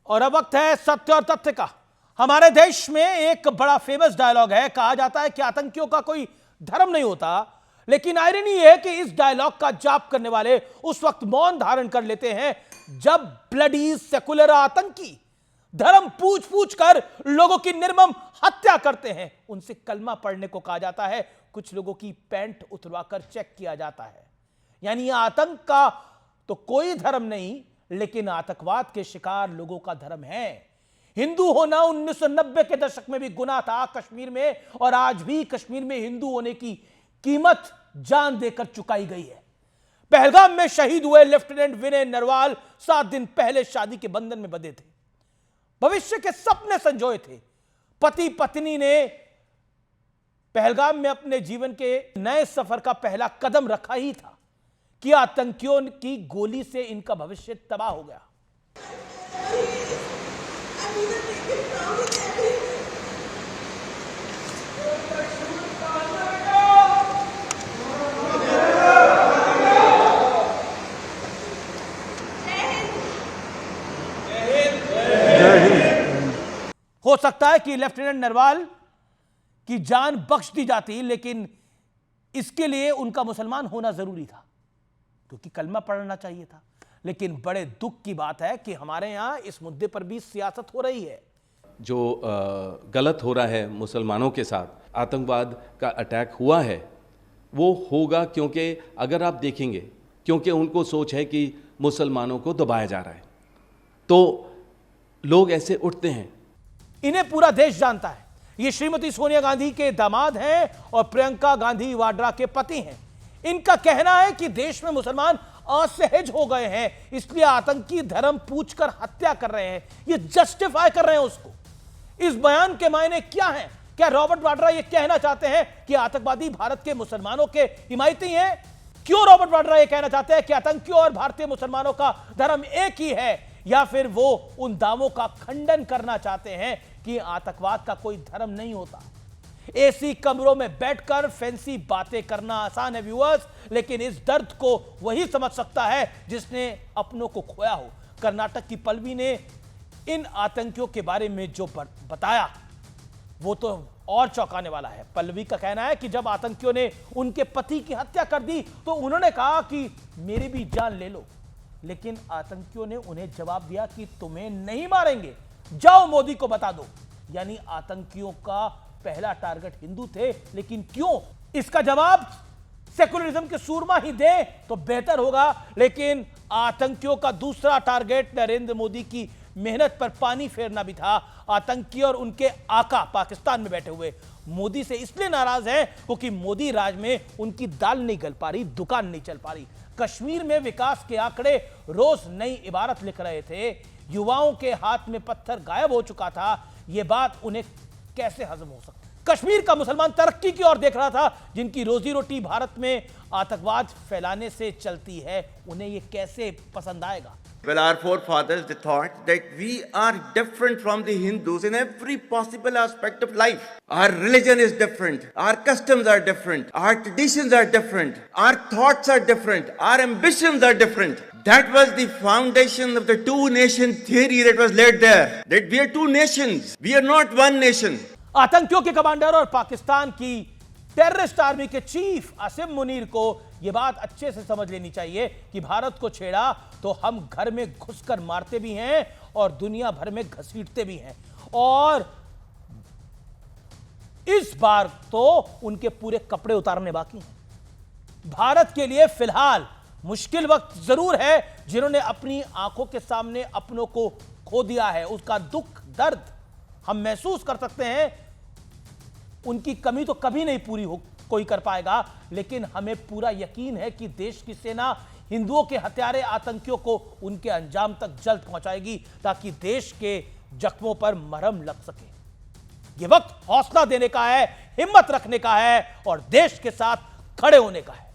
और अब वक्त है सत्य और तथ्य का। हमारे देश में एक बड़ा फेमस डायलॉग है। कहा जाता है कि आतंकियों का कोई धर्म नहीं होता, लेकिन आयरनी यह है कि इस डायलॉग का जाप करने वाले उस वक्त मौन धारण कर लेते हैं जब ब्लडी सेकुलर आतंकी धर्म पूछ पूछ कर लोगों की निर्मम हत्या करते हैं। उनसे कलमा पढ़ने को कहा जाता है, कुछ लोगों की पैंट उतरवाकर चेक किया जाता है। यानी आतंक का तो कोई धर्म नहीं, लेकिन आतंकवाद के शिकार लोगों का धर्म है। हिंदू होना 1990 के दशक में भी गुनाह था कश्मीर में, और आज भी कश्मीर में हिंदू होने की कीमत जान देकर चुकाई गई है। पहलगाम में शहीद हुए लेफ्टिनेंट विनय नरवाल 7 दिन पहले शादी के बंधन में बंधे थे, भविष्य के सपने संजोए थे। पति पत्नी ने पहलगाम में अपने जीवन के नए सफर का पहला कदम रखा ही था कि आतंकियों की गोली से इनका भविष्य तबाह हो गया। हो सकता है कि लेफ्टिनेंट नरवाल की जान बख्श दी जाती, लेकिन इसके लिए उनका मुसलमान होना जरूरी था, क्योंकि कलमा पढ़ना चाहिए था। लेकिन बड़े दुख की बात है कि हमारे यहां इस मुद्दे पर भी सियासत हो रही है। जो गलत हो रहा है मुसलमानों के साथ, आतंकवाद का अटैक हुआ है, वो होगा क्योंकि अगर आप देखेंगे, क्योंकि उनको सोच है कि मुसलमानों को दबाया जा रहा है, तो लोग ऐसे उठते हैं। इन्हें पूरा देश जानता है। ये श्रीमती सोनिया गांधी के दामाद हैं और प्रियंका गांधी वाड्रा के पति हैं। इनका कहना है कि देश में मुसलमान असहज हो गए हैं, इसलिए आतंकी धर्म पूछकर हत्या कर रहे हैं, ये जस्टिफाई कर रहे हैं उसको। इस बयान के मायने क्या हैं? क्या रॉबर्ट वाड्रा ये कहना चाहते हैं कि आतंकवादी भारत के मुसलमानों के हिमायती हैं? क्यों रॉबर्ट वाड्रा ये कहना चाहते हैं कि आतंकियों और भारतीय मुसलमानों का धर्म एक ही है? या फिर वो उन दावों का खंडन करना चाहते हैं कि आतंकवाद का कोई धर्म नहीं होता? एसी कमरों में बैठकर फैंसी बातें करना आसान है व्यूअर्स, लेकिन इस दर्द को वही समझ सकता है जिसने अपनों को खोया हो। कर्नाटक की पल्लवी ने इन आतंकियों के बारे में जो बताया वो तो और चौंकाने वाला है। पल्लवी का कहना है कि जब आतंकियों ने उनके पति की हत्या कर दी तो उन्होंने कहा कि मेरी भी जान ले लो, लेकिन आतंकियों ने उन्हें जवाब दिया कि तुम्हें नहीं मारेंगे, जाओ मोदी को बता दो। यानी आतंकियों का पहला टारगेट हिंदू थे, लेकिन क्यों? इसका जवाब सेकुलरिज्म के सूरमा ही दे तो बेहतर होगा। लेकिन आतंकियों का दूसरा टारगेट नरेंद्र मोदी की मेहनत पर पानी फेरना भी था। आतंकी और उनके आका पाकिस्तान में बैठे हुए मोदी से इसलिए नाराज हैं क्योंकि मोदी राज में उनकी दाल नहीं गल पा रही, दुकान नहीं चल पा रही। कश्मीर में विकास के आंकड़े रोज नई इबारत लिख रहे थे, युवाओं के हाथ में पत्थर गायब हो चुका था। यह बात उन्हें कैसे हजम हो सकती? कश्मीर का मुसलमान तरक्की की ओर देख रहा था, जिनकी रोजी रोटी भारत में आतंकवाद फैलाने से चलती है, उन्हें यह कैसे पसंद आएगा? Well, our forefathers, they thought that we are different from the Hindus in every possible aspect of life. Our religion is different. Our customs are different. Our traditions are different. Our thoughts are different. Our ambitions are different. That was the foundation of the two-nation theory that was laid there. That we are two nations. We are not one nation. आतंकियों के commander और पाकिस्तान की terrorist army के chief Asim Munir को यह बात अच्छे से समझ लेनी चाहिए कि भारत को छेड़ा तो हम घर में घुसकर मारते भी हैं और दुनिया भर में घसीटते भी हैं। और इस बार तो उनके पूरे कपड़े उतारने बाकी हैं। भारत के लिए फिलहाल मुश्किल वक्त जरूर है। जिन्होंने अपनी आंखों के सामने अपनों को खो दिया है, उसका दुख दर्द हम महसूस कर सकते हैं। उनकी कमी तो कभी नहीं पूरी हो कोई कर पाएगा, लेकिन हमें पूरा यकीन है कि देश की सेना हिंदुओं के हत्यारे आतंकियों को उनके अंजाम तक जल्द पहुंचाएगी, ताकि देश के जख्मों पर मरहम लग सके। यह वक्त हौसला देने का है, हिम्मत रखने का है और देश के साथ खड़े होने का है।